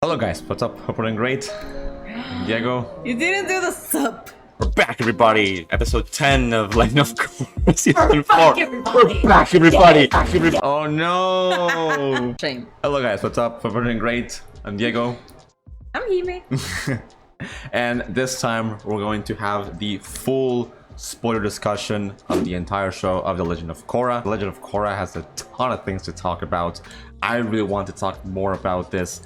Hello guys, what's up? Hope we're doing great. Diego. You didn't do the sub. We're back everybody! Episode 10 of Legend of Korra Season 4. We're back everybody! Oh no! Shame. Hello guys, what's up? Hope we're doing great. I'm Diego. I'm Jime. And this time we're going to have the full spoiler discussion of the entire show of The Legend of Korra. The Legend of Korra has a ton of things to talk about. I really want to talk more about this,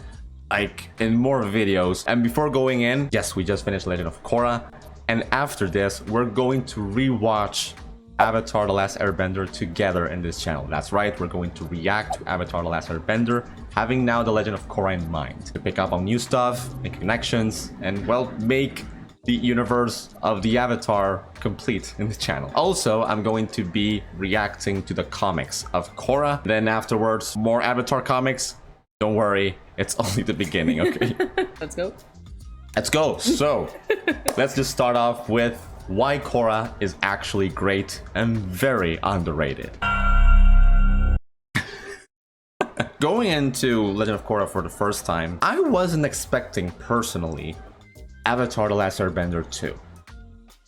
like in more videos. And before going in, yes, we just finished Legend of Korra, and after this we're going to rewatch Avatar: The Last Airbender together in this channel. That's right, we're going to react to Avatar: The Last Airbender, having now The Legend of Korra in mind, to pick up on new stuff, make connections, and well, make the universe of the Avatar complete in the channel. Also, I'm going to be reacting to the comics of Korra. Then afterwards, more Avatar comics. Don't worry, it's only the beginning, okay? Let's go. Let's go. So, let's just start off with why Korra is actually great and very underrated. Going into Legend of Korra for the first time, I wasn't expecting personally Avatar: The Last Airbender 2.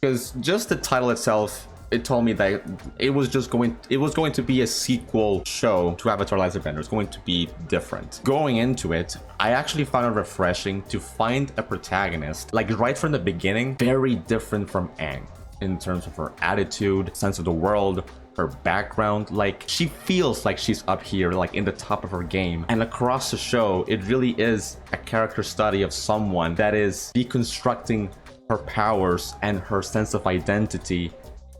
Because just the title itself, it told me that it was going to be a sequel show to Avatar: The Last Airbender. It's going to be different. Going into it, I actually found it refreshing to find a protagonist, like right from the beginning, very different from Aang in terms of her attitude, sense of the world, her background. Like, she feels like she's up here, like in the top of her game. And across the show, it really is a character study of someone that is deconstructing her powers and her sense of identity,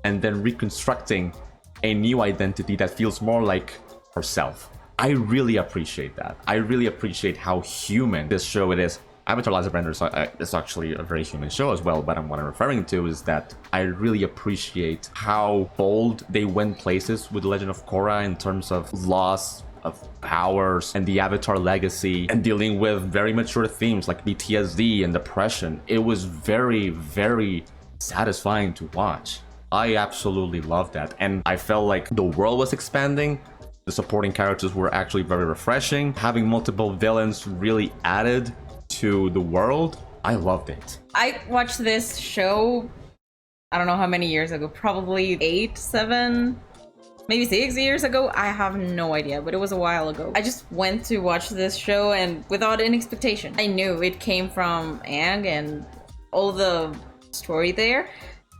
and then reconstructing a new identity that feels more like herself. I really appreciate that. I really appreciate how human this show it is. Avatar: Last Airbender is actually a very human show as well, but what I'm referring to is that I really appreciate how bold they went places with Legend of Korra in terms of loss of powers and the Avatar legacy, and dealing with very mature themes like PTSD and depression. It was very, very satisfying to watch. I absolutely loved that, and I felt like the world was expanding. The supporting characters were actually very refreshing. Having multiple villains really added to the world. I loved it. I watched this show, I don't know how many years ago, probably 8, 7, maybe 6 years ago. I have no idea, but it was a while ago. I just went to watch this show and without any expectation. I knew it came from Aang and all the story there,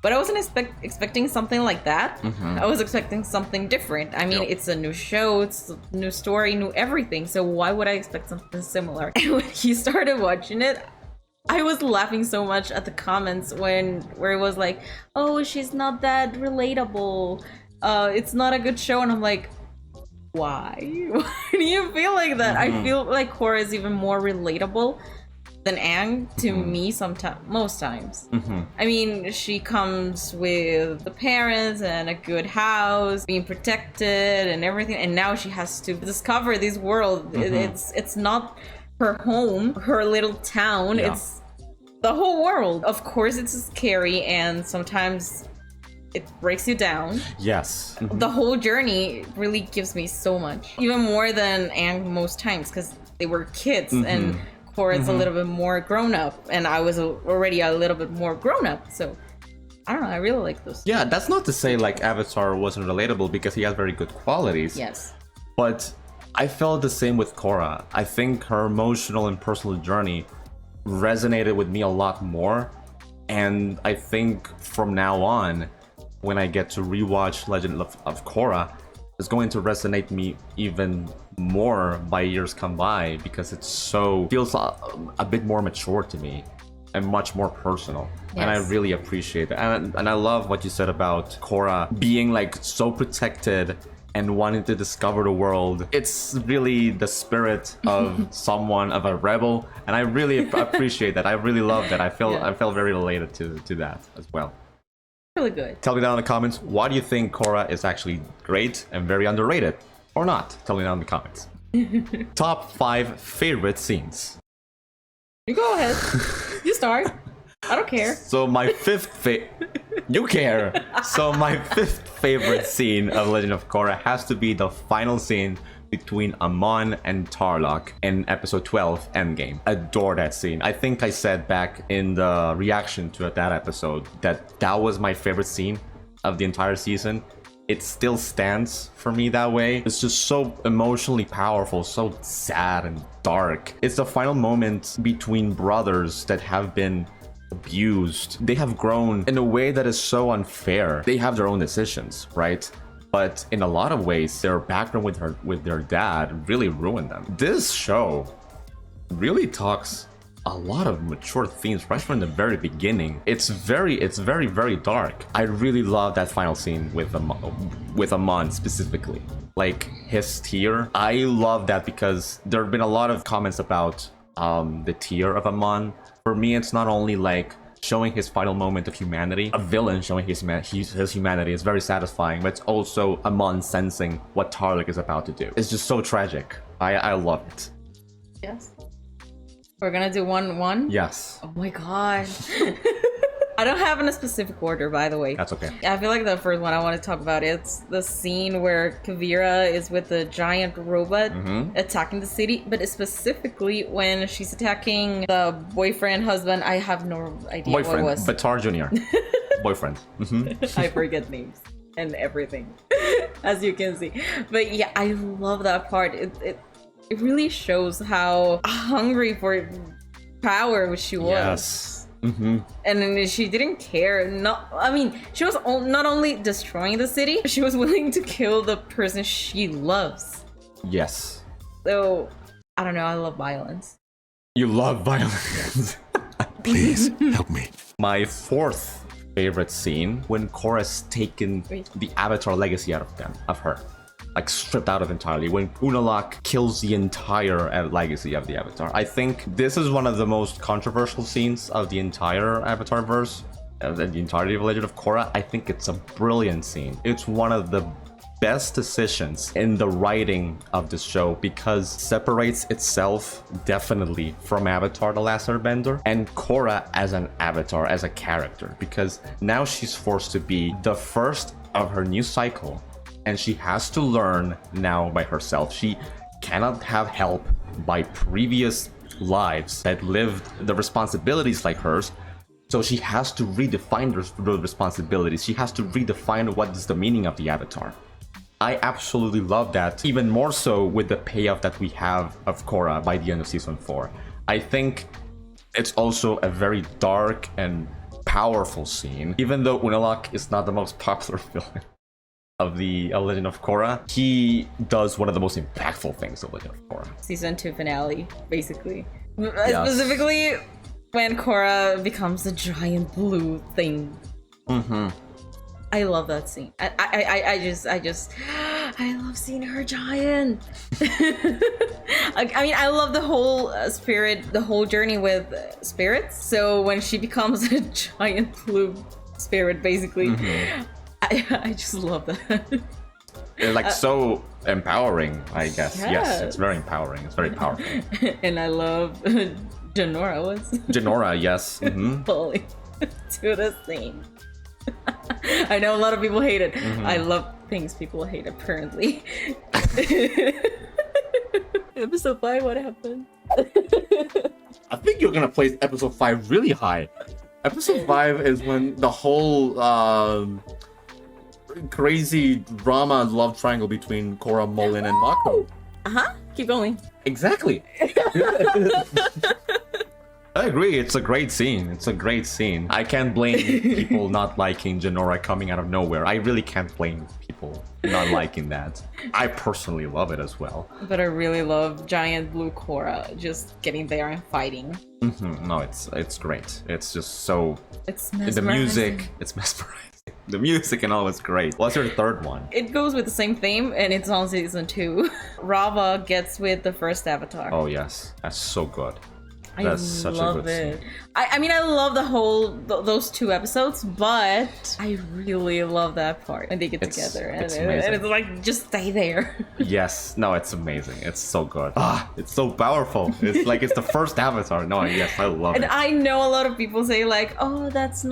but I wasn't expecting something like that. I was expecting something different. I mean, It's a new show, it's a new story, new everything. So why would I expect something similar? And when he started watching it, I was laughing so much at the comments where it was like, oh, she's not that relatable. It's not a good show. And I'm like, why? Why do you feel like that? I feel like Korra is even more relatable than Aang to me most times. I mean, she comes with the parents and a good house, being protected and everything, and now she has to discover this world. It's not her home, her little town, it's the whole world. Of course it's scary and sometimes it breaks you down. Yes. The whole journey really gives me so much, even more than Aang most times, because they were kids and Korra's a little bit more grown up, and I was already a little bit more grown up. So I don't know, I really like this. Yeah, that's not to say like Avatar wasn't relatable, because he has very good qualities. Yes. But I felt the same with Korra. I think her emotional and personal journey resonated with me a lot more. And I think from now on, when I get to rewatch Legend of Korra, it's going to resonate me even more by years come by, because it feels a bit more mature to me and much more personal. Yes. And I really appreciate it. And I love what you said about Korra being like so protected and wanting to discover the world. It's really the spirit of someone, of a rebel, and I really appreciate that. I really love that. I felt very related to that as well. Really good. Tell me down in the comments, why do you think Korra is actually great and very underrated? Or not? Tell me down in the comments. Top 5 favorite scenes. You go ahead. You start. I don't care. So my you care. So my 5th favorite scene of Legend of Korra has to be the final scene between Amon and Tarlok in episode 12 Endgame. Adore that scene. I think I said back in the reaction to that episode that that was my favorite scene of the entire season. It still stands for me that way. It's just so emotionally powerful, so sad and dark. It's the final moment between brothers that have been abused. They have grown in a way that is so unfair. They have their own decisions, right? But in a lot of ways, their background with their dad really ruined them. This show really talks a lot of mature themes right from the very beginning. It's very dark. I really love that final scene with Amon specifically. Like his tear. I love that because there have been a lot of comments about the tear of Amon. For me, it's not only like showing his final moment of humanity, a villain showing his humanity is very satisfying, but it's also Amon sensing what Tarlok is about to do. It's just so tragic. I love it. Yes. We're gonna do one? Yes. Oh my god. I don't have in a specific order, by the way. That's okay. I feel like the first one I want to talk about, it's the scene where Kavira is with the giant robot attacking the city, but it's specifically when she's attacking the boyfriend, husband, I have no idea what it was. Batar Jr. Boyfriend. I forget names and everything, as you can see. But yeah, I love that part. It really shows how hungry for power she was. Yes. And then she didn't care. She was not only destroying the city, she was willing to kill the person she loves. Yes. So, I don't know, I love violence. You love violence. Please help me. My fourth favorite scene, when Korra's taken the Avatar legacy out of her. Like stripped out of entirely, when Unalaq kills the entire legacy of the Avatar. I think this is one of the most controversial scenes of the entire Avatarverse, the entirety of Legend of Korra. I think it's a brilliant scene. It's one of the best decisions in the writing of this show because it separates itself definitely from Avatar The Last Airbender and Korra as an avatar, as a character, because now she's forced to be the first of her new cycle. And she has to learn now by herself. She cannot have help by previous lives that lived the responsibilities like hers. So she has to redefine the responsibilities. She has to redefine what is the meaning of the Avatar. I absolutely love that, even more so with the payoff that we have of Korra by the end of season 4. I think it's also a very dark and powerful scene, even though Unalaq is not the most popular villain of the Legend of Korra. He does one of the most impactful things of Legend of Korra. Season 2 finale, basically. Yes. Specifically, when Korra becomes a giant blue thing. I love that scene. I love seeing her giant. I love the whole spirit, the whole journey with spirits. So when she becomes a giant blue spirit, basically, I just love that. It's like so empowering, I guess. Yes. Yes, it's very empowering. It's very powerful. And I love Janora. Janora, yes. Fully to the scene. I know a lot of people hate it. I love things people hate, apparently. Episode 5, what happened? I think you're gonna place episode 5 really high. Episode 5 is when the whole crazy drama love triangle between Korra, Molin, and Mako. Keep going. Exactly. I agree, it's a great scene. It's a great scene. I can't blame people not liking Janora coming out of nowhere. I really can't blame people not liking that. I personally love it as well. But I really love giant blue Korra just getting there and fighting. No, it's great. It's just so... It's the mesmerizing. music, it's mesmerizing. The music and all is great. What's your third one? It goes with the same theme, and it's on season 2. Rava gets with the first Avatar. Oh yes, that's so good. That's such a good scene. I mean, I love the whole those 2 episodes, but I really love that part when they get together and it's like just stay there. Yes, no, it's amazing. It's so good. It's so powerful. It's like it's the first Avatar. No, yes, I love And it. I know a lot of people say like, oh, that's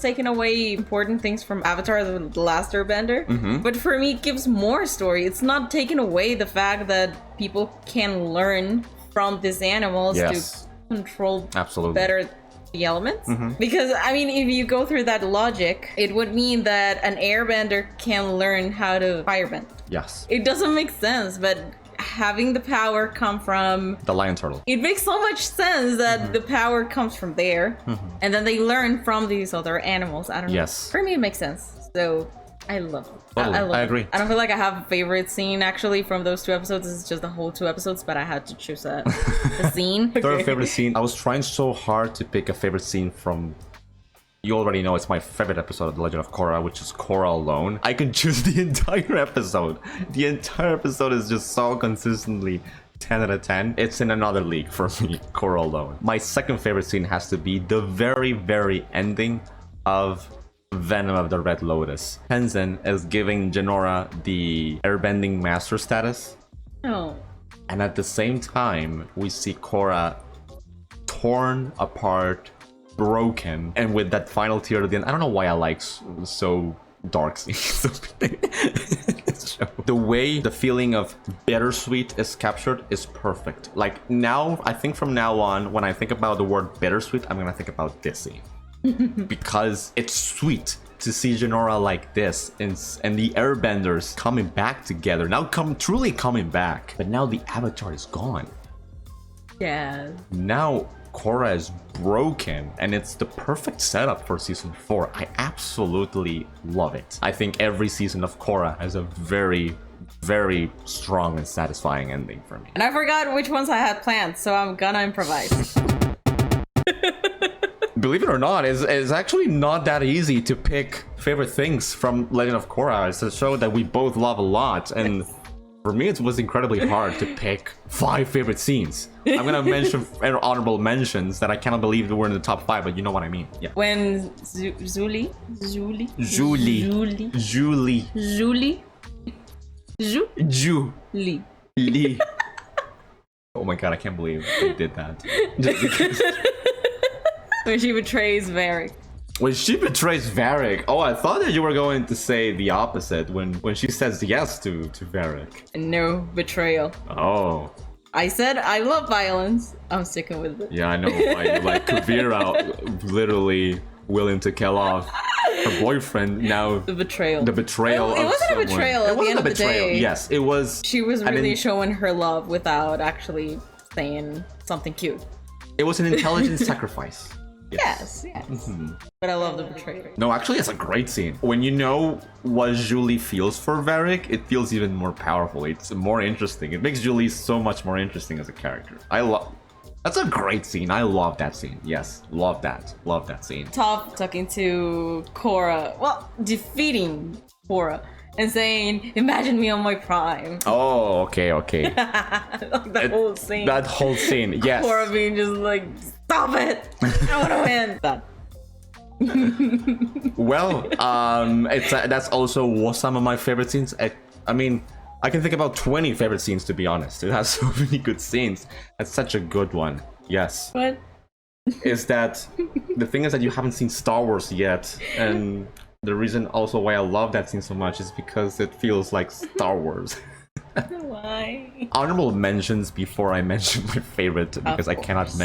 taking away important things from Avatar: The Last Airbender. But for me, it gives more story. It's not taking away the fact that people can learn from these animals to control better the elements. Because I mean, if you go through that logic, it would mean that an airbender can learn how to firebend. Yes. It doesn't make sense, but having the power come from the lion turtle, it makes so much sense that the power comes from there, and then they learn from these other animals. I don't know. Yes. For me, it makes sense. So I love it. Totally. I agree. I don't feel like I have a favorite scene actually from those 2 episodes. It's just the whole 2 episodes, but I had to choose a scene. Third favorite scene. I was trying so hard to pick a favorite scene from. You already know it's my favorite episode of The Legend of Korra, which is Korra alone. I can choose the entire episode. The entire episode is just so consistently 10 out of 10. It's in another league for me, Korra alone. My second favorite scene has to be the very, very ending of Venom of the Red Lotus. Tenzin is giving Jinora the airbending master status. Oh. And at the same time, we see Korra torn apart, broken, and with that final tear at the end. I don't know why I like so dark scenes. The way the feeling of bittersweet is captured is perfect. Like now, I think from now on, when I think about the word bittersweet, I'm gonna think about this scene. Because it's sweet to see Jinora like this and the airbenders coming back together. Now truly coming back. But now the Avatar is gone. Yeah. Now Korra is broken, and it's the perfect setup for season 4. I absolutely love it. I think every season of Korra has a very, very strong and satisfying ending for me. And I forgot which ones I had planned, so I'm gonna improvise. Believe it or not, it's actually not that easy to pick favorite things from Legend of Korra. It's a show that we both love a lot, and for me it was incredibly hard to pick 5 favorite scenes. I'm gonna mention honorable mentions that I cannot believe that were in the top 5, but you know what I mean. Yeah. When Julie. Oh my god, I can't believe they did that. Just because. When she betrays Varric. When she betrays Varric. Oh, I thought that you were going to say the opposite. When she says yes to Varric. No betrayal. Oh. I said I love violence. I'm sticking with it. Yeah, I know. Like Kuvira literally willing to kill off her boyfriend. Now the betrayal. The betrayal. Well, it wasn't a betrayal. At the end of the day. Yes, it was. She was really showing her love without actually saying something cute. It was an intelligent sacrifice. Yes. But I love the betrayal. No, actually, it's a great scene. When you know what Julie feels for Varric, it feels even more powerful. It's more interesting. It makes Julie so much more interesting as a character. That's a great scene. I love that scene. Yes, love that scene. Toph talking to Korra. Well, defeating Korra. And saying, imagine me on my prime. Oh, okay. Like that whole scene. That whole scene, yes. Korra being just like, stop it! I want to win. Well, that's also some of my favorite scenes. I mean, I can think about 20 favorite scenes, to be honest. It has so many good scenes. That's such a good one. Yes. What? Is that the thing is that you haven't seen Star Wars yet, and the reason also why I love that scene so much is because it feels like Star Wars. Why? Honorable mentions before I mention my favorite, because I cannot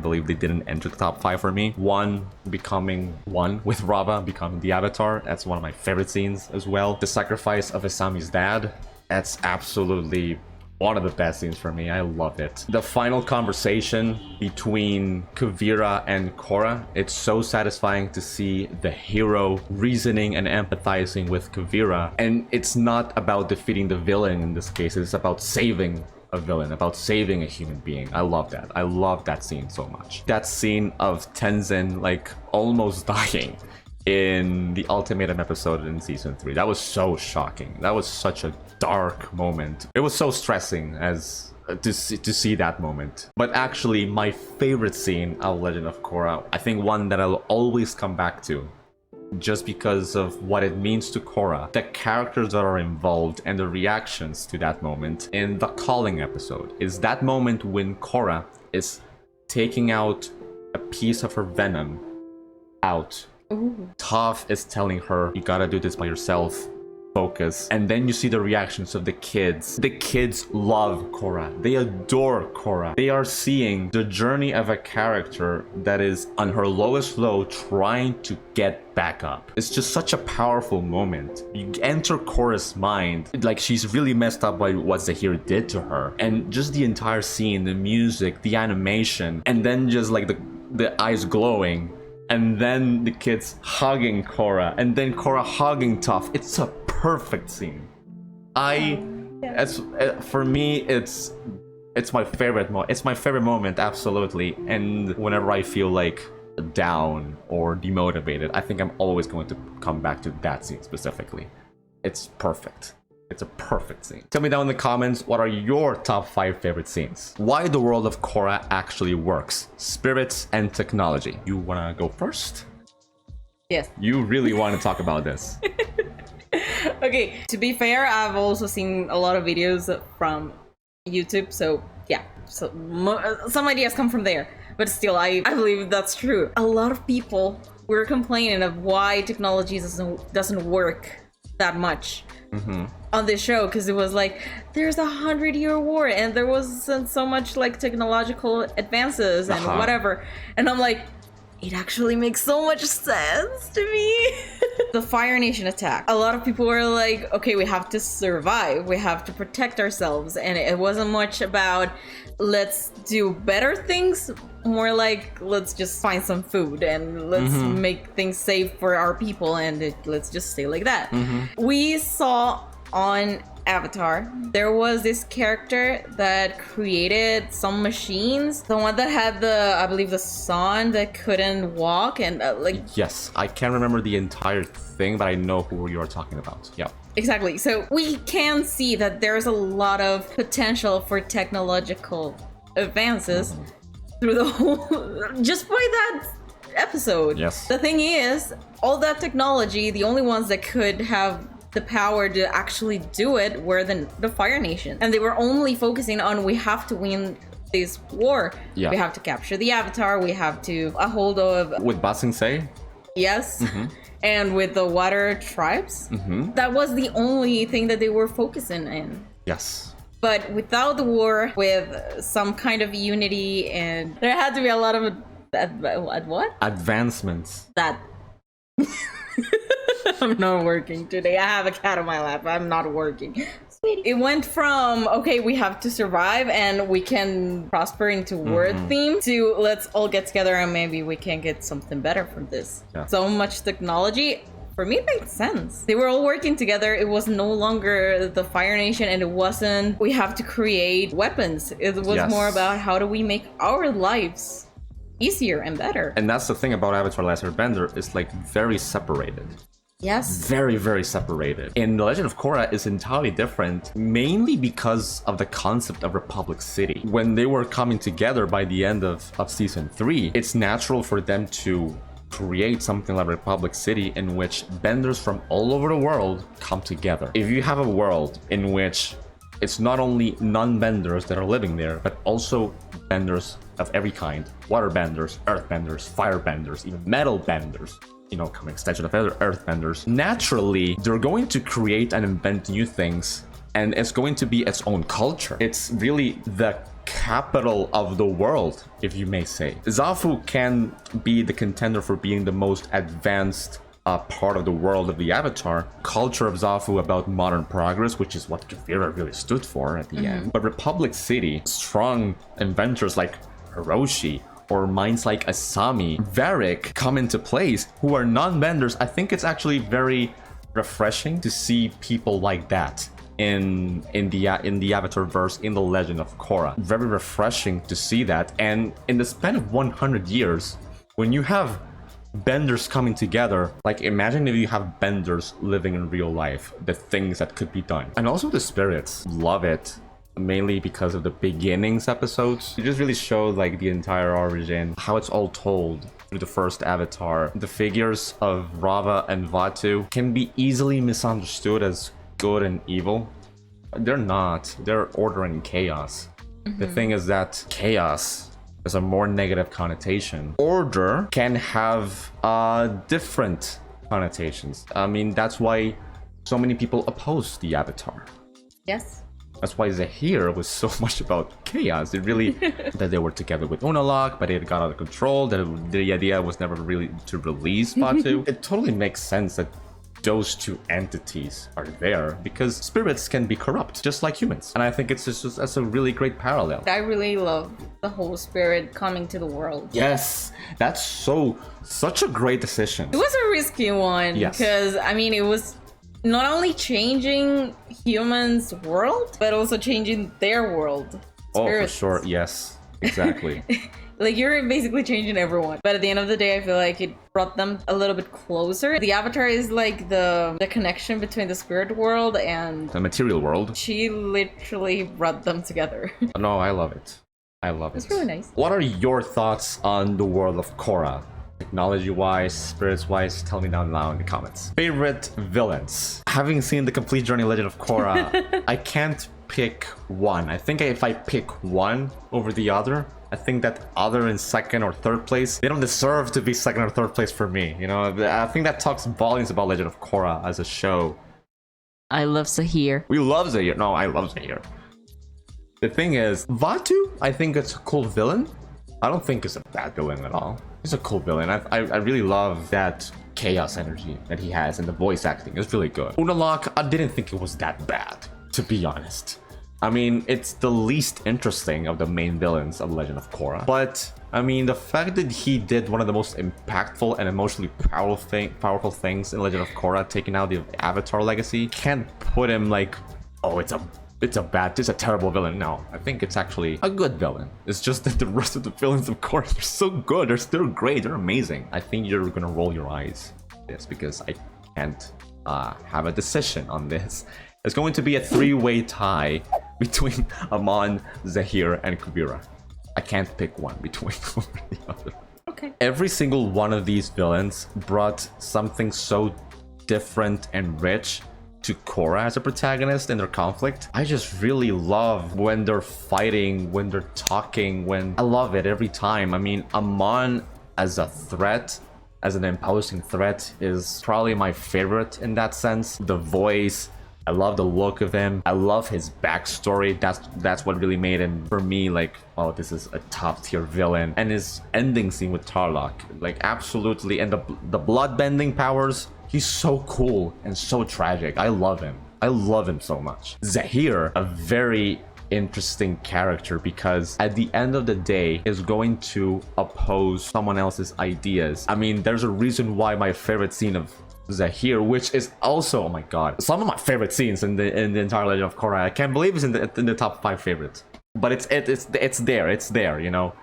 believe they didn't enter the top 5 for me. One becoming one with Rava becoming the Avatar. That's one of my favorite scenes as well. The sacrifice of Asami's dad. That's absolutely one of the best scenes for me. I love it. The final conversation between Kuvira and Korra. It's so satisfying to see the hero reasoning and empathizing with Kuvira. And it's not about defeating the villain in this case. It's about saving a villain, about saving a human being. I love that. I love that scene so much. That scene of Tenzin like almost dying in the Ultimatum episode in season 3. That was so shocking. That was such a dark moment. It was so stressing as to see that moment. But actually, my favorite scene of Legend of Korra, I think one that I'll always come back to, just because of what it means to Korra, the characters that are involved, and the reactions to that moment in the Calling episode, is that moment when Korra is taking out a piece of her venom out. Ooh. Toph is telling her, you gotta do this by yourself. Focus. And then you see the reactions of the kids. The kids love Korra. They adore Korra. They are seeing the journey of a character that is on her lowest low, trying to get back up. It's just such a powerful moment. You enter Korra's mind, like she's really messed up by what Zahir did to her. And just the entire scene, the music, the animation, and then just like the eyes glowing. And then the kids hugging Korra, and then Korra hugging Toph. It's a perfect scene. For me, it's my favorite it's my favorite moment, absolutely. And whenever I feel like down or demotivated, I think I'm always going to come back to that scene specifically. It's perfect. It's a perfect scene. Tell me down in the comments, what are your top 5 favorite scenes? Why the world of Korra actually works. Spirits and technology. You wanna go first? Yes. You really want to talk about this. Okay, to be fair, I've also seen a lot of videos from YouTube, so yeah, so some ideas come from there. But still, I believe that's true. A lot of people were complaining of why technology doesn't work that much on this show, because it was like, there's a 100-year war and there wasn't so much like technological advances and whatever. And I'm like, it actually makes so much sense to me. The Fire Nation attack. A lot of people were like, okay, we have to survive. We have to protect ourselves. And it wasn't much about, let's do better things. More like, let's just find some food and let's make things safe for our people. And let's just stay like that. We saw on Avatar, there was this character that created some machines. The one that had I believe the son that couldn't walk and like... Yes, I can't remember the entire thing, but I know who you are talking about. Yeah. Exactly. So we can see that there's a lot of potential for technological advances through the whole... just by that episode. Yes. The thing is, all that technology, the only ones that could have the power to actually do it were the Fire Nation, and they were only focusing on, we have to win this war. We have to capture the Avatar, we have to a hold of with Ba Sing Se. Yes. And with the water tribes. That was the only thing that they were focusing in. Yes. But without the war, with some kind of unity, and there had to be a lot of what Advancements. That I'm not working today. I have a cat on my lap. I'm not working. Sweetie. It went from, okay, we have to survive and we can prosper into word theme, to let's all get together and maybe we can get something better from this. Yeah. So much technology, for me, it made sense. They were all working together. It was no longer the Fire Nation, and it wasn't, we have to create weapons. It was more about, how do we make our lives easier and better. And that's the thing about Avatar Last Airbender, is like very separated. Yes. Very, very separated. In The Legend of Korra is entirely different, mainly because of the concept of Republic City. When they were coming together by the end of season 3, it's natural for them to create something like Republic City, in which benders from all over the world come together. If you have a world in which it's not only non-benders that are living there, but also benders of every kind. Water benders, earth benders, fire benders, even metal benders. You know, come extension of other earth benders. Naturally, they're going to create and invent new things, and it's going to be its own culture. It's really the capital of the world, if you may say. Zafu can be the contender for being the most advanced part of the world of the Avatar. Culture of Zafu about modern progress, which is what Kuvira really stood for at the end. But Republic City, strong inventors like Hiroshi, or minds like Asami, Varric come into place, who are non-benders. I think it's actually very refreshing to see people like that in the Avatarverse, in the Legend of Korra. Very refreshing to see that. And in the span of 100 years, when you have benders coming together, like imagine if you have benders living in real life, the things that could be done. And also the spirits, love it. mainly because of the beginnings episodes. It just really showed like the entire origin, how it's all told through the first Avatar. The figures of Rava and Vatu can be easily misunderstood as good and evil. They're not. They're order and chaos. The thing is that chaos is a more negative connotation. Order can have different connotations. I mean, that's why so many people oppose the Avatar. Yes. That's why Zahir was so much about chaos. It really that they were together with Unalaq, but it got out of control. That the idea was never really to release Batu. It totally makes sense that those two entities are there because spirits can be corrupt, just like humans. And I think it's just that's a really great parallel. I really love the whole spirit coming to the world. Yes, that's such a great decision. It was a risky one because I mean it was not only changing humans' world, but also changing their world. Oh, for Spirits. sure. Yes, exactly. Like, you're basically changing everyone. But at the end of the day, I feel like it brought them a little bit closer. The Avatar is like the connection between the spirit world and The material world. she literally brought them together. No, I love it. I love it. It's really nice. What are your thoughts on the world of Korra? Technology-wise, spirits-wise, tell me down below in the comments. Favorite villains? Having seen the complete journey Legend of Korra, I can't pick one. I think if I pick one over the other, I think that other in second or third place, they don't deserve to be second or third place for me. You know, I think that talks volumes about Legend of Korra as a show. I love Zahir. We love Zahir. No, I love Zahir. The thing is, Vatu, I think it's a cool villain. I don't think it's a bad villain at all. He's a cool villain. I really love that chaos energy that he has, and the voice acting is really good. Unalaq, I didn't think it was that bad, to be honest. I mean, it's the least interesting of the main villains of Legend of Korra. But, I mean, the fact that he did one of the most impactful and emotionally powerful things in Legend of Korra, taking out the Avatar legacy, can't put him like, oh, it's a terrible villain. No, I think it's actually a good villain. It's just that the rest of the villains of Korra are so good. They're great. They're amazing. I think you're gonna roll your eyes at this because I can't have a decision on this. It's going to be a three-way tie between Amon, Zahir, and Kuvira. I can't pick one between one or the other. Okay. Every single one of these villains brought something so different and rich to Korra as a protagonist in their conflict. I just really love when they're fighting, when they're talking, I love it every time. I mean, Amon as a threat, as an imposing threat, is probably my favorite in that sense. The voice, I love the look of him. I love his backstory. That's what really made him, for me, like, oh, this is a top tier villain. And his ending scene with Tarlok, like, absolutely. And the blood-bending powers, he's so cool and so tragic. I love him. I love him so much. Zahir, a very interesting character because at the end of the day is going to oppose someone else's ideas. I mean, there's a reason why my favorite scene of Zahir, which is also, oh my god, some of my favorite scenes in the entire Legend of Korra. I can't believe it's in the top 5 favorites. But it's there, you know.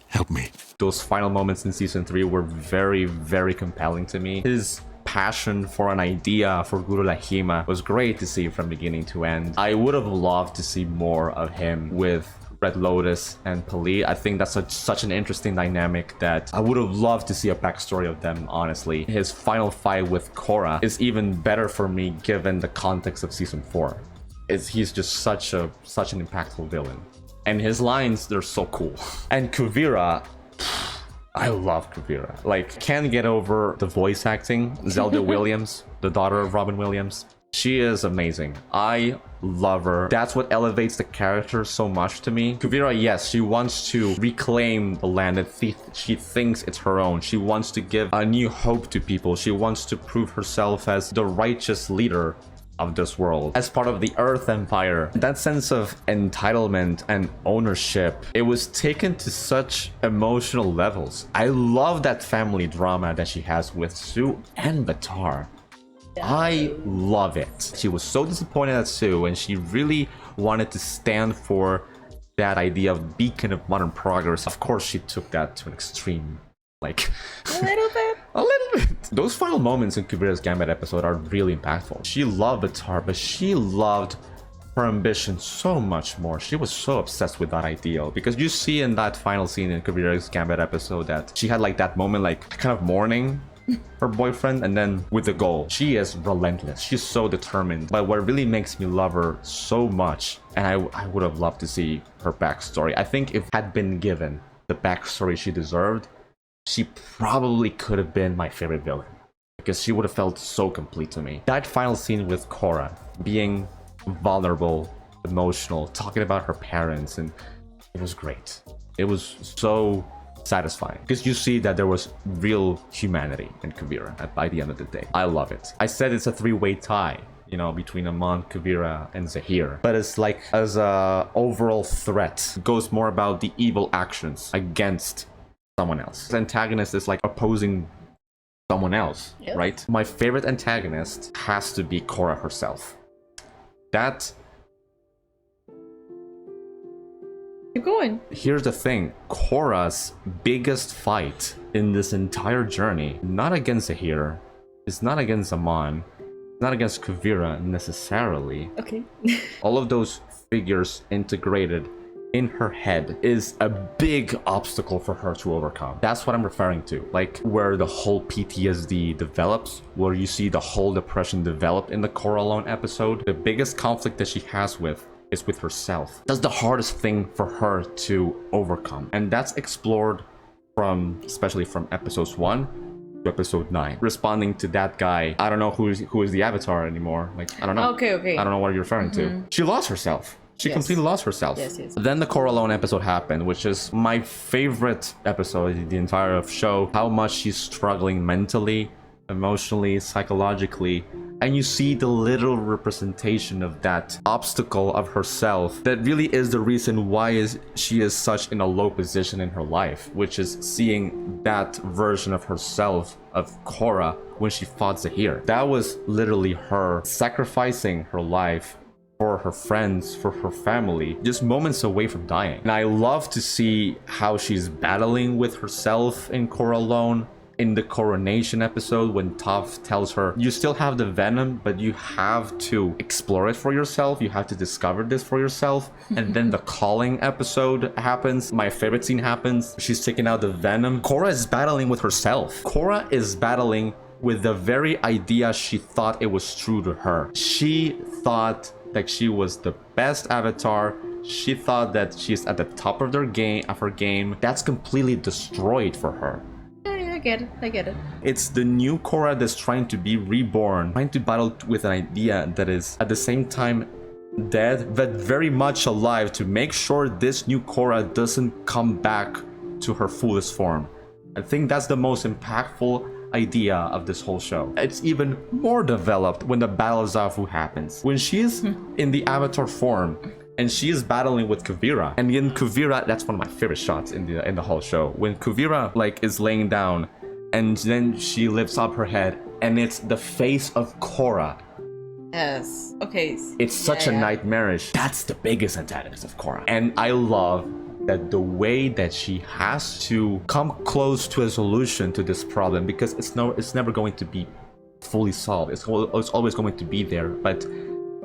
Help me. Those final moments in season 3 were very, very compelling to me. His passion for an idea for Guru Lahima was great to see from beginning to end. I would have loved to see more of him with Red Lotus and Pali. I think that's such an interesting dynamic that I would have loved to see a backstory of them, honestly. His final fight with Korra is even better for me given the context of season 4. He's just such an impactful villain. And his lines, they're so cool. And Kuvira, I love Kuvira. Like, can't get over the voice acting. Zelda Williams, the daughter of Robin Williams. She is amazing. I love her. That's what elevates the character so much to me. Kuvira, yes, she wants to reclaim the land that she thinks it's her own. She wants to give a new hope to people. She wants to prove herself as the righteous leader of this world as part of the Earth Empire. That sense of entitlement and ownership, it was taken to such emotional levels. I love that family drama that she has with Sue and Batar. I love it. She was so disappointed at Sue, and she really wanted to stand for that idea of beacon of modern progress. Of course, she took that to an extreme, like A little bit. a little bit. Those final moments in Kuvira's Gambit episode are really impactful. She loved Batar, but she loved her ambition so much more. She was so obsessed with that ideal, because you see in that final scene in Kavira's Gambit episode that she had like that moment, like kind of mourning her boyfriend, and then with the goal. She is relentless. She's so determined. But what really makes me love her so much, and I would have loved to see her backstory. I think if had been given the backstory she deserved, she probably could have been my favorite villain, because she would have felt so complete to me. That final scene with Korra being vulnerable, emotional, talking about her parents, and it was great. It was so satisfying, because you see that there was real humanity in Kavira by the end of the day. I love it. I said it's a three-way tie, you know, between Amon, Kavira, and Zahir. But it's like, as a overall threat, it goes more about the evil actions against someone else. The antagonist is like opposing someone else, Yep. right? My favorite antagonist has to be Korra herself. That... Keep going. Here's the thing, Korra's biggest fight in this entire journey, not against Zahir, it's not against Amon, it's not against Kavira necessarily. Okay. All of those figures integrated in her head is a big obstacle for her to overcome. That's what I'm referring to, like where the whole PTSD develops, where you see the whole depression develop in the Korra Alone episode. The biggest conflict that she has is with herself. That's the hardest thing for her to overcome, and that's explored especially from episodes 1 to episode 9. Responding to that guy, I don't know who is the Avatar anymore. Like, I don't know. Okay. I don't know what you're referring to. She lost herself. She Yes. completely lost herself. Yes. Then the Korra Alone episode happened, which is my favorite episode in the entire show. How much she's struggling mentally, emotionally, psychologically. And you see the literal representation of that obstacle of herself that really is the reason why she is such in a low position in her life, which is seeing that version of herself, of Korra, when she fought Zahir. That was literally her sacrificing her life for her friends, for her family, just moments away from dying. And I love to see how she's battling with herself in Korra Alone. In the coronation episode, when Toph tells her, you still have the venom, but you have to explore it for yourself. You have to discover this for yourself. And then the calling episode happens. My favorite scene happens. She's taking out the venom. Korra is battling with herself. Korra is battling with the very idea she thought it was true to her. She thought that she was the best avatar. She thought that she's at the top of her game. That's completely destroyed for her. I get it. It's the new Korra that's trying to be reborn, trying to battle with an idea that is at the same time dead, but very much alive, to make sure this new Korra doesn't come back to her fullest form. I think that's the most impactful idea of this whole show. It's even more developed when the Battle of Zafu happens. When she's in the Avatar form, and she is battling with Kavira. And in Kavira, that's one of my favorite shots in the whole show. When Kavira like is laying down, and then she lifts up her head, and it's the face of Korra. Yes. Okay. It's such a nightmarish. That's the biggest antagonist of Korra. And I love that the way that she has to come close to a solution to this problem, because it's never going to be fully solved. It's always going to be there, but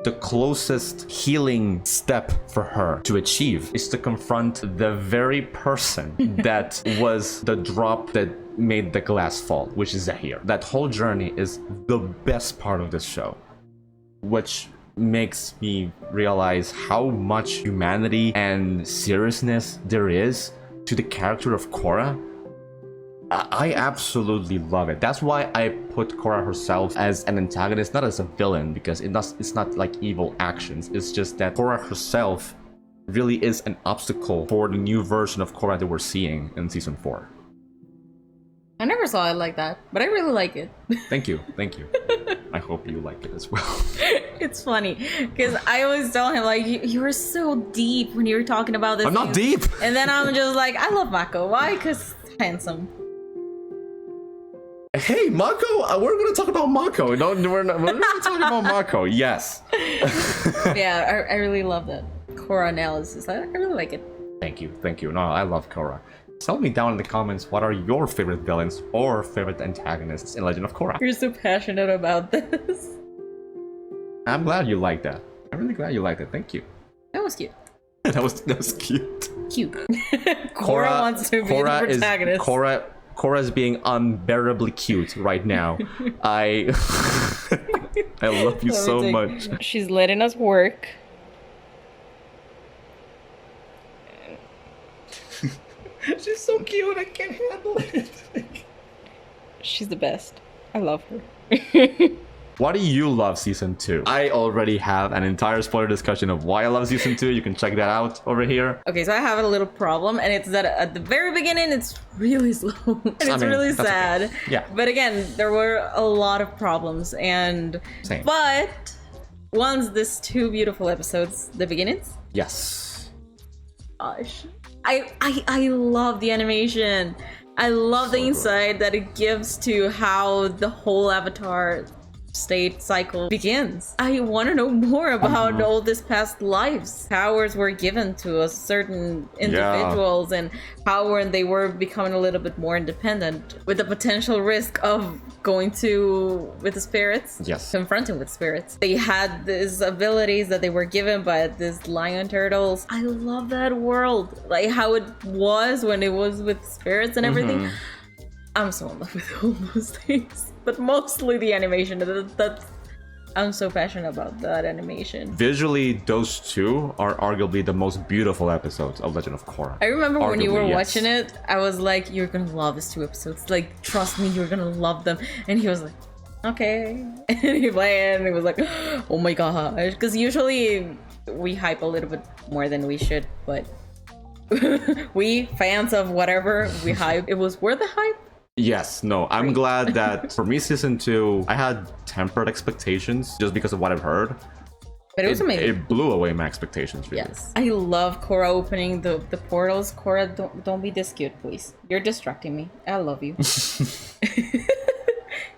the closest healing step for her to achieve is to confront the very person that was the drop that made the glass fall, which is Zahir. That whole journey is the best part of this show, which makes me realize how much humanity and seriousness there is to the character of Korra. I absolutely love it. That's why I put Korra herself as an antagonist, not as a villain, because it's not like evil actions. It's just that Korra herself really is an obstacle for the new version of Korra that we're seeing in season 4. I never saw it like that, but I really like it. Thank you. I hope you like it as well. It's funny because I always tell him like you were so deep when you were talking about this. I'm not deep. And then I'm just like, I love Mako. Why? Because handsome. Hey, Mako, we're going to talk about Mako. No, we're not talking about Mako. Yes. Yeah, I really love that Korra analysis. I really like it. Thank you. No, I love Korra. Tell me down in the comments, what are your favorite villains or favorite antagonists in Legend of Korra? You're so passionate about this. I'm glad you like that. I'm really glad you liked it. Thank you. That was cute. that was cute. Cute. Korra wants to be the protagonist. Korra is being unbearably cute right now. I love you so much. She's letting us work. She's so cute. I can't handle it. She's the best. I love her. Why do you love season 2? I already have an entire spoiler discussion of why I love season 2. You can check that out over here. Okay, so I have a little problem, and it's that at the very beginning, it's really slow. And it's really sad. Okay. Yeah. But again, there were a lot of problems, and... Same. But once these 2 beautiful episodes, the beginnings... Yes. Gosh. I love the animation. I love the insight that it gives to how the whole Avatar state cycle begins. I want to know more about all these past lives. Powers were given to a certain individuals and how when they were becoming a little bit more independent with the potential risk of going with the spirits. Yes. Confronting with spirits. They had these abilities that they were given by these lion turtles. I love that world. Like how it was when it was with spirits and everything. I'm so in love with all those things. But mostly the animation. That's I'm so passionate about that animation. Visually, those 2 are arguably the most beautiful episodes of Legend of Korra. I remember when you were Arguably, yes. watching it, I was like, you're gonna love these 2 episodes. Like, trust me, you're gonna love them. And he was like, okay. And he played and he was like, oh my gosh. Because usually we hype a little bit more than we should, but we, fans of whatever, we hype. It was worth the hype. Yes, no, I'm glad that for me, season 2, I had tempered expectations just because of what I've heard. But it was amazing. It blew away my expectations, really. Yes. I love Korra opening the portals. Korra, don't be this cute, please. You're distracting me. I love you.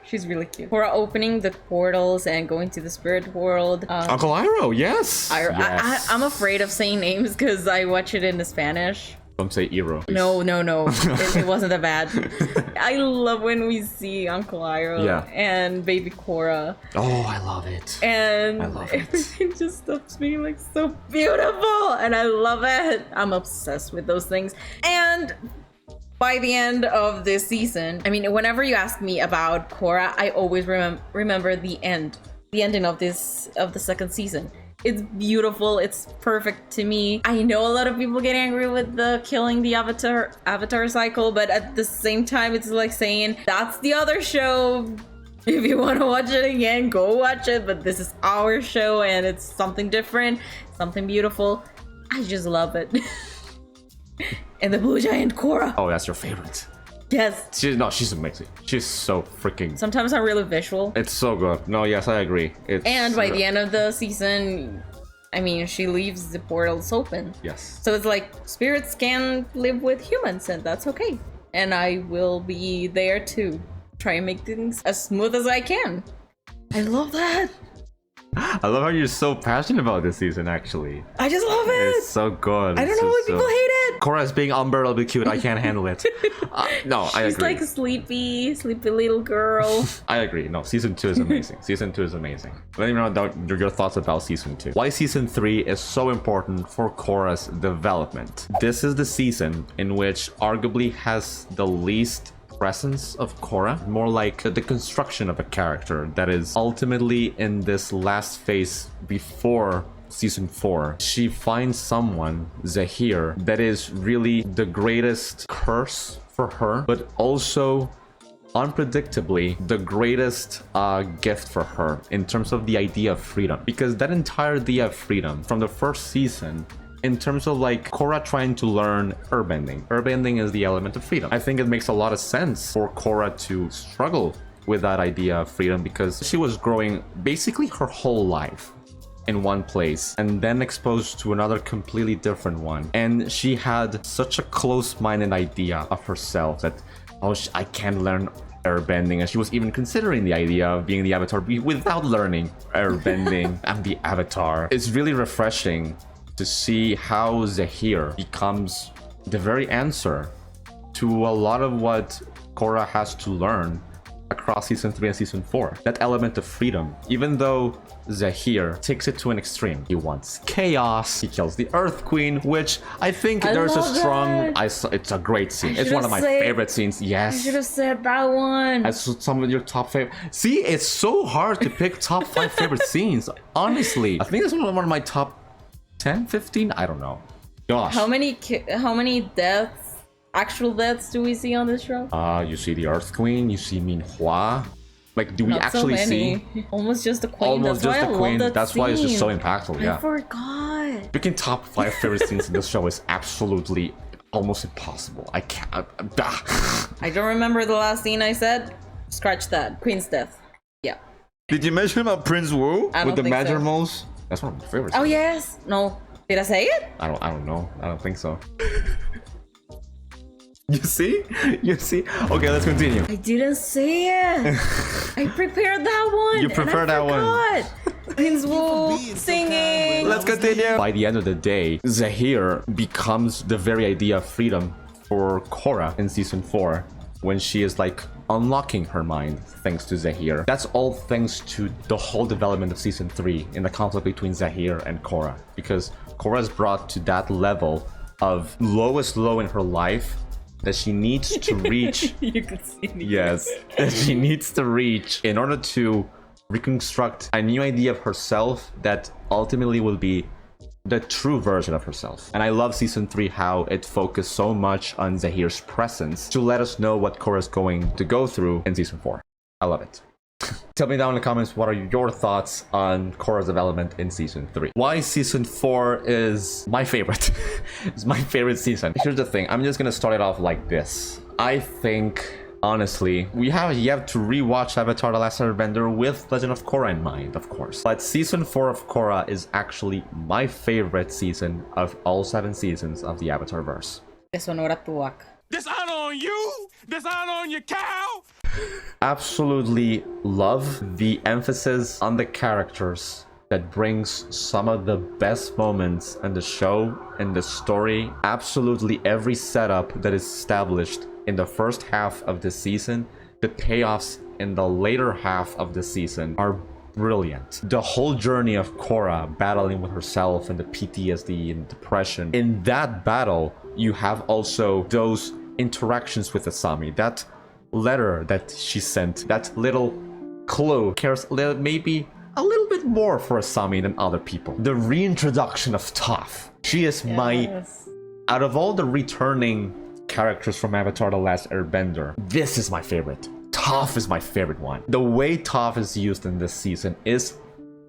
She's really cute. Korra opening the portals and going to the spirit world. Uncle Iroh, yes! Yes. I'm afraid of saying names because I watch it in the Spanish. Don't say Iroh. No. It wasn't that bad. I love when we see Uncle Iroh and baby Korra. Oh, I love it. And I love it. everything just stops being like so beautiful. And I love it. I'm obsessed with those things. And by the end of this season, I mean, whenever you ask me about Korra, I always remember the ending of the 2nd season. It's beautiful. It's perfect to me. I know a lot of people get angry with the killing the Avatar cycle, but at the same time, it's like saying that's the other show. If you want to watch it again, go watch it. But this is our show, and it's something different, something beautiful. I just love it. And the Blue Giant Korra. Oh, that's your favorite. Yes. She's amazing. She's so freaking... Sometimes I'm really visual. It's so good. No, yes, I agree. And by the end of the season, I mean, she leaves the portals open. Yes. So it's like, spirits can live with humans, and that's okay. And I will be there to try and make things as smooth as I can. I love that. I love how you're so passionate about this season, actually. I just love it. It's so good. I don't know why people hate it. Korra is being unbearably cute. I can't handle it. No, I agree. She's like a sleepy little girl. I agree. No, season 2 is amazing. Season 2 is amazing. Let me know your thoughts about season 2. Why season 3 is so important for Korra's development. This is the season in which arguably has the least presence of Korra, more like the construction of a character that is ultimately in this last phase before season 4. She finds someone, Zahir, that is really the greatest curse for her, but also unpredictably the greatest gift for her in terms of the idea of freedom, because that entire idea of freedom from the first season, in terms of like Korra trying to learn airbending. Airbending is the element of freedom. I think it makes a lot of sense for Korra to struggle with that idea of freedom because she was growing basically her whole life in one place and then exposed to another completely different one. And she had such a close-minded idea of herself that, oh, I can't learn airbending, and she was even considering the idea of being the Avatar without learning airbending. I'm the Avatar. It's really refreshing to see how Zahir becomes the very answer to a lot of what Korra has to learn across season 3 and season 4. That element of freedom, even though Zahir takes it to an extreme. He wants chaos, he kills the Earth Queen, which I think there's a love strong... that. It's a great scene. It's one of my favorite scenes, I yes. should have said that one. As some of your top favorite... See, it's so hard to pick top 5 favorite scenes, honestly. I think it's one of my top 10, 15? I don't know. Gosh. How many deaths, actual deaths, do we see on this show? You see the Earth Queen, you see Min Hua. Like, do we Not actually so many. see? Almost just the queen. Almost That's just why the I queen. love that That's why it's just so scene. impactful, I yeah. forgot. Picking top 5 favorite scenes in this show is absolutely almost impossible. I can't. I don't remember the last scene I said. Scratch that. Queen's death. Yeah. Did you mention about Prince Wu I with don't the think so. Majormos? That's one of my favorites. Oh yes. No. Did I say it? I don't know. I don't think so. You see? You see? Okay, let's continue. I didn't say it. I prepared that one. You prepared that one. one. Queen's Wu singing. Let's continue. By the end of the day, Zahir becomes the very idea of freedom for Korra in season 4, when she is like unlocking her mind thanks to Zahir. That's all thanks to the whole development of season 3 in the conflict between Zahir and Korra, because Korra is brought to that level of lowest low in her life that she needs to reach. You could see me. Yes, that she needs to reach in order to reconstruct a new idea of herself that ultimately will be the true version of herself. And I love season 3 how it focused so much on Zahir's presence to let us know what Korra's going to go through in season 4. I love it. Tell me down in the comments what are your thoughts on Korra's development in season 3. Why season 4 is my favorite. It's my favorite season. Here's the thing, I'm just gonna start it off like this. I think, honestly, you have to rewatch Avatar: The Last Airbender with Legend of Korra in mind, of course. But season 4 of Korra is actually my favorite season of all 7 seasons of the Avatarverse. Deshonora tu vaca. Dishonor on you! Dishonor on your cow! Absolutely love the emphasis on the characters that brings some of the best moments in the show and the story. Absolutely every setup that is established in the first half of the season, the payoffs in the later half of the season are brilliant. The whole journey of Korra battling with herself and the PTSD and depression. In that battle, you have also those interactions with Asami. That letter that she sent, that little clue cares maybe a little bit more for Asami than other people. The reintroduction of Toph. She is my... Out of all the returning characters from Avatar: The Last Airbender, this is my favorite. Toph is my favorite one. The way Toph is used in this season is